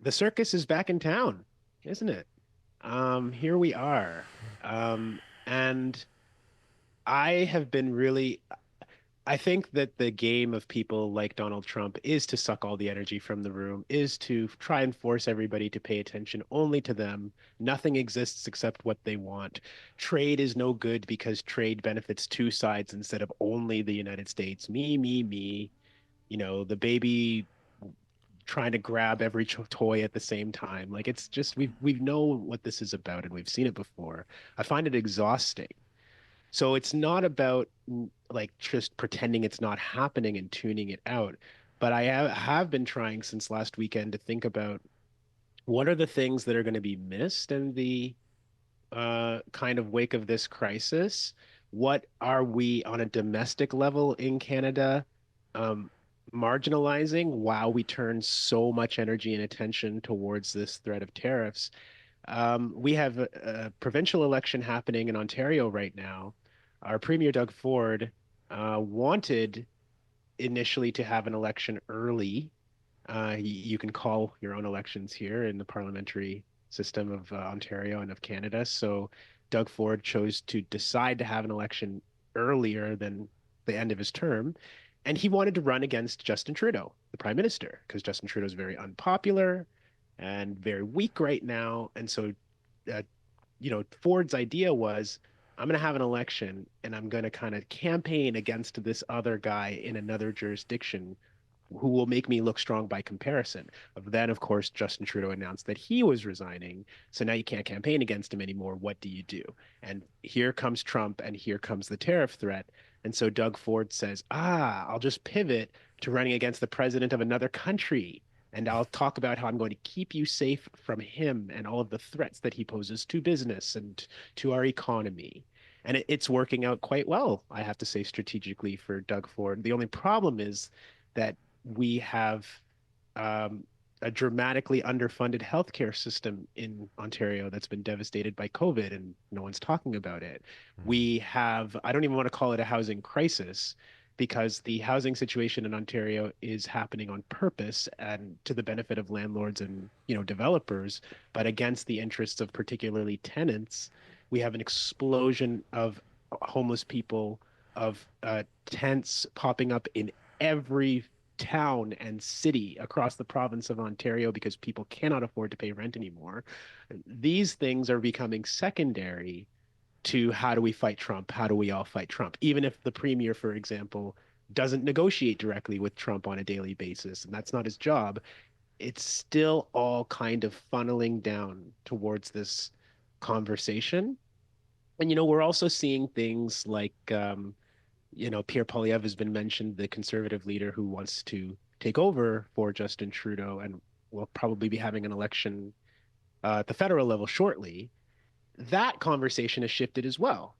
The circus is back in town, isn't it? Here we are. And I have been really, I think that the game of people like Donald Trump is to suck all the energy from the room, is to try and force everybody to pay attention only to them. Nothing exists except what they want. Trade is no good because trade benefits two sides instead of only the United States. Me, me, me. The baby trying to grab every toy at the same time. Like it's just we know what this is about and we've seen it before. I find it exhausting. So it's not about like just pretending it's not happening and tuning it out. But I have been trying since last weekend to think about what are the things that are going to be missed in the kind of wake of this crisis. What are we on a domestic level in Canada um, marginalizing while we turn so much energy and attention towards this threat of tariffs? We have a provincial election happening in Ontario right now. Our Premier Doug Ford wanted initially to have an election early. You can call your own elections here in the parliamentary system of Ontario and of Canada. So Doug Ford chose to decide to have an election earlier than the end of his term. And he wanted to run against Justin Trudeau, the prime minister, because Justin Trudeau is very unpopular and very weak right now. And so uh, Ford's idea was I'm going to have an election and I'm going to kind of campaign against this other guy in another jurisdiction who will make me look strong by comparison. Then, of course, Justin Trudeau announced that he was resigning. So now you can't campaign against him anymore. What do you do? And here comes Trump and here comes the tariff threat. And so Doug Ford says, I'll just pivot to running against the president of another country. And I'll talk about how I'm going to keep you safe from him and all of the threats that he poses to business and to our economy. And it's working out quite well, I have to say, strategically for Doug Ford. The only problem is that we have um, a dramatically underfunded healthcare system in Ontario that's been devastated by COVID, and no one's talking about it. Mm. We have, I don't even want to call it a housing crisis because the housing situation in Ontario is happening on purpose and to the benefit of landlords and, developers, but against the interests of particularly tenants. We have an explosion of homeless people, of tents popping up in every town and city across the province of Ontario because people cannot afford to pay rent anymore. These things are becoming secondary to how do we fight Trump? How do we all fight Trump? Even if the premier, for example, doesn't negotiate directly with Trump on a daily basis, and that's not his job, it's still all kind of funneling down towards this conversation. And, we're also seeing things like Pierre Poilievre has been mentioned, the conservative leader who wants to take over for Justin Trudeau and will probably be having an election at the federal level shortly. That conversation has shifted as well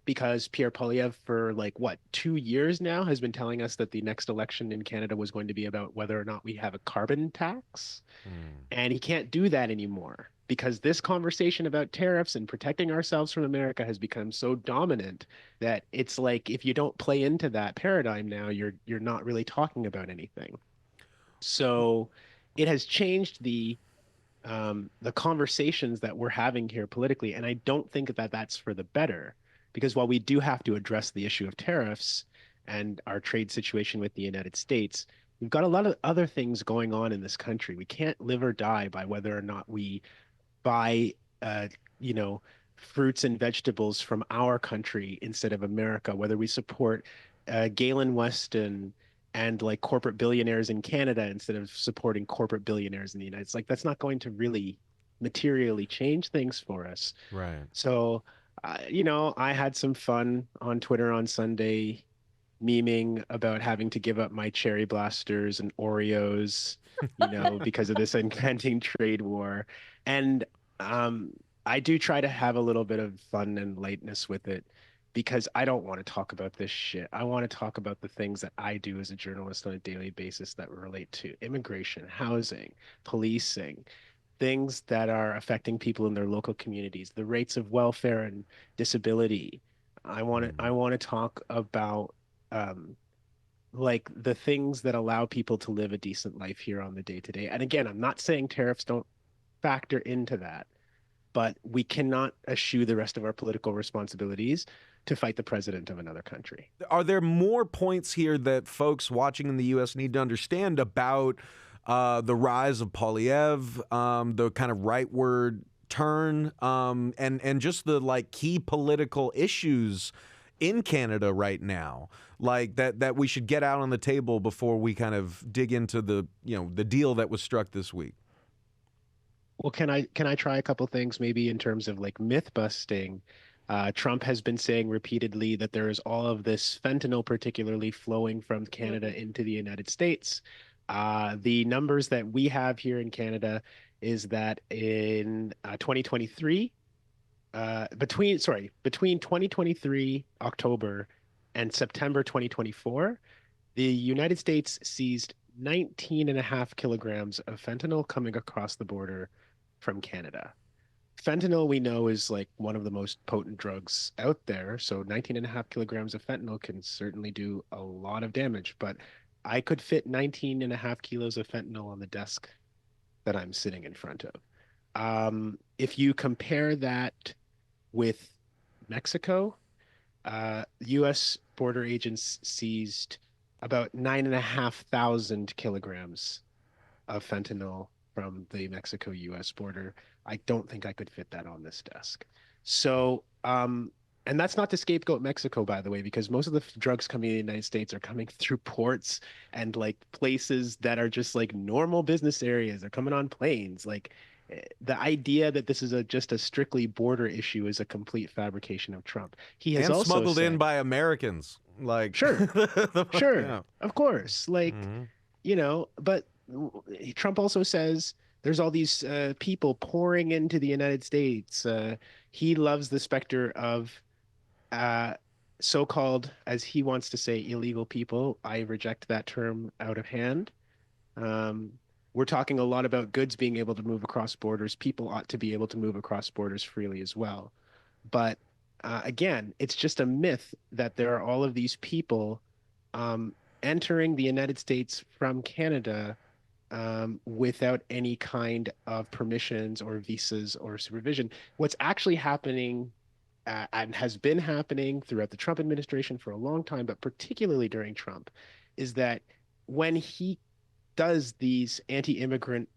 because Pierre Poilievre, for like what, 2 years now, has been telling us that the next election in Canada was going to be about whether or not we have a carbon tax. Mm. And he can't do that anymore because this conversation about tariffs and protecting ourselves from America has become so dominant that it's like if you don't play into that paradigm now, you're not really talking about anything. So it has changed the conversations that we're having here politically, and I don't think that that's for the better, because while we do have to address the issue of tariffs and our trade situation with the United States, we've got a lot of other things going on in this country. We can't live or die by whether or not we buy, uh, you know, fruits and vegetables from our country instead of America, whether we support Galen Weston and like corporate billionaires in Canada instead of supporting corporate billionaires in the United States. Like that's not going to really materially change things for us. Right. So, I had some fun on Twitter on Sunday memeing about having to give up my cherry blasters and Oreos, because of this impending trade war. And um, I do try to have a little bit of fun and lightness with it because I don't want to talk about this shit. I want to talk about the things that I do as a journalist on a daily basis that relate to immigration, housing, policing, things that are affecting people in their local communities, the rates of welfare and disability. I want to Mm. talk about um, like the things that allow people to live a decent life here on the day to day. And again, I'm not saying tariffs don't factor into that, but we cannot eschew the rest of our political responsibilities to fight the president of another country. Are there more points here that folks watching in the U.S. need to understand about the rise of Polyev, the kind of rightward turn, and just the like key political issues in Canada right now, like that we should get out on the table before we kind of dig into the deal that was struck this week? Well, can I try a couple things maybe in terms of like myth busting? Trump has been saying repeatedly that there is all of this fentanyl, particularly flowing from Canada into the United States. The numbers that we have here in Canada is that in 2023, between 2023 October and September 2024, the United States seized 19 and a half kilograms of fentanyl coming across the border from Canada. Fentanyl, we know, is like one of the most potent drugs out there. So 19 and a half kilograms of fentanyl can certainly do a lot of damage. But I could fit 19 and a half kilos of fentanyl on the desk that I'm sitting in front of. If you compare that with Mexico, U.S. border agents seized about 9,500 kilograms of fentanyl from the Mexico-US border. I don't think I could fit that on this desk. So, and that's not to scapegoat Mexico, by the way, because most of the drugs coming in the United States are coming through ports and like places that are just like normal business areas. They're coming on planes. Like the idea that this is just a strictly border issue is a complete fabrication of Trump. He has And also smuggled in said, by Americans, like sure, sure, yeah. of course, like, Mm-hmm. but Trump also says there's all these people pouring into the United States. He loves the specter of uh, so-called, as he wants to say, illegal people. I reject that term out of hand. Um, we're talking a lot about goods being able to move across borders. People ought to be able to move across borders freely as well. But again, it's just a myth that there are all of these people um, entering the United States from Canada without any kind of permissions or visas or supervision. What's actually happening and has been happening throughout the Trump administration for a long time, but particularly during Trump, is that when he does these anti-immigrant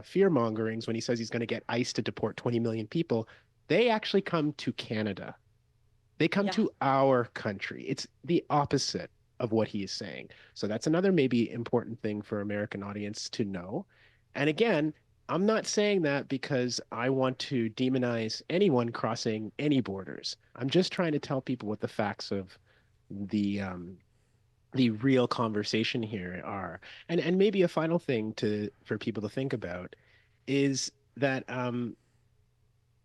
fear mongerings, when he says he's going to get ICE to deport 20 million people, they actually come to Canada. They come Yeah. to our country. It's the opposite of what he is saying. So that's another maybe important thing for American audience to know. And again, I'm not saying that because I want to demonize anyone crossing any borders. I'm just trying to tell people what the facts of the real conversation here are. And maybe a final thing to for people to think about is that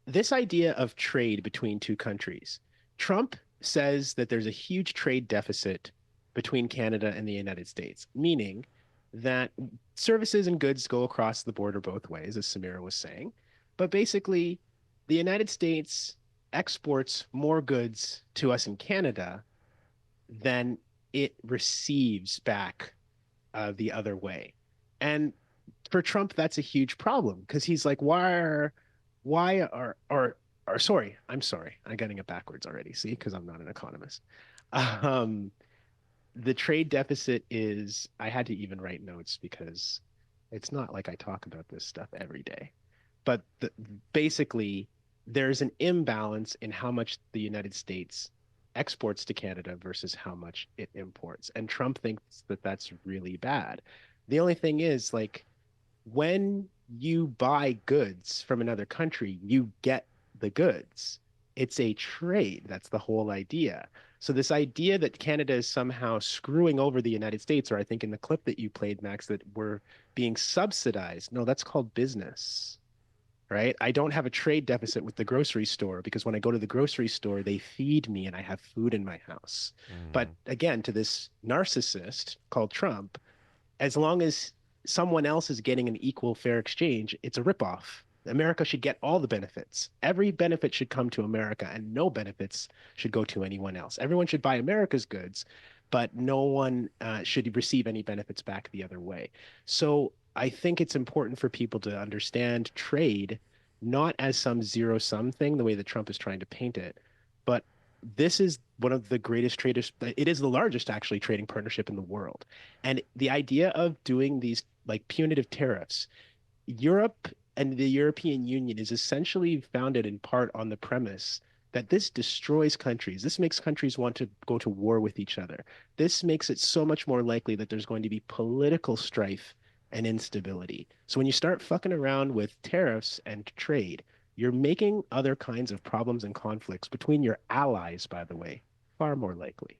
this idea of trade between two countries. Trump says that there's a huge trade deficit between Canada and the United States, meaning that services and goods go across the border both ways, as Samira was saying. But basically, the United States exports more goods to us in Canada than it receives back the other way. And for Trump, that's a huge problem because he's like, why are, or sorry, I'm sorry, I'm getting it backwards already. See, because I'm not an economist. Um, the trade deficit is, I had to even write notes because it's not like I talk about this stuff every day. But basically, there's an imbalance in how much the United States exports to Canada versus how much it imports. And Trump thinks that that's really bad. The only thing is, like, when you buy goods from another country, you get the goods. It's a trade. That's the whole idea. So this idea that Canada is somehow screwing over the United States, or I think in the clip that you played, Max, that we're being subsidized. No, that's called business, right? I don't have a trade deficit with the grocery store because when I go to the grocery store, they feed me and I have food in my house. But Mm-hmm. again, to this narcissist called Trump, as long as someone else is getting an equal fair exchange, it's a ripoff. America should get all the benefits. Every benefit should come to America, and no benefits should go to anyone else. Everyone should buy America's goods, but no one should receive any benefits back the other way. So I think it's important for people to understand trade not as some zero sum thing, the way that Trump is trying to paint it, but this is one of the greatest traders. It is the largest actually trading partnership in the world. And the idea of doing these like punitive tariffs, Europe and the European Union is essentially founded in part on the premise that this destroys countries. This makes countries want to go to war with each other. This makes it so much more likely that there's going to be political strife and instability. So when you start fucking around with tariffs and trade, you're making other kinds of problems and conflicts between your allies, by the way, far more likely.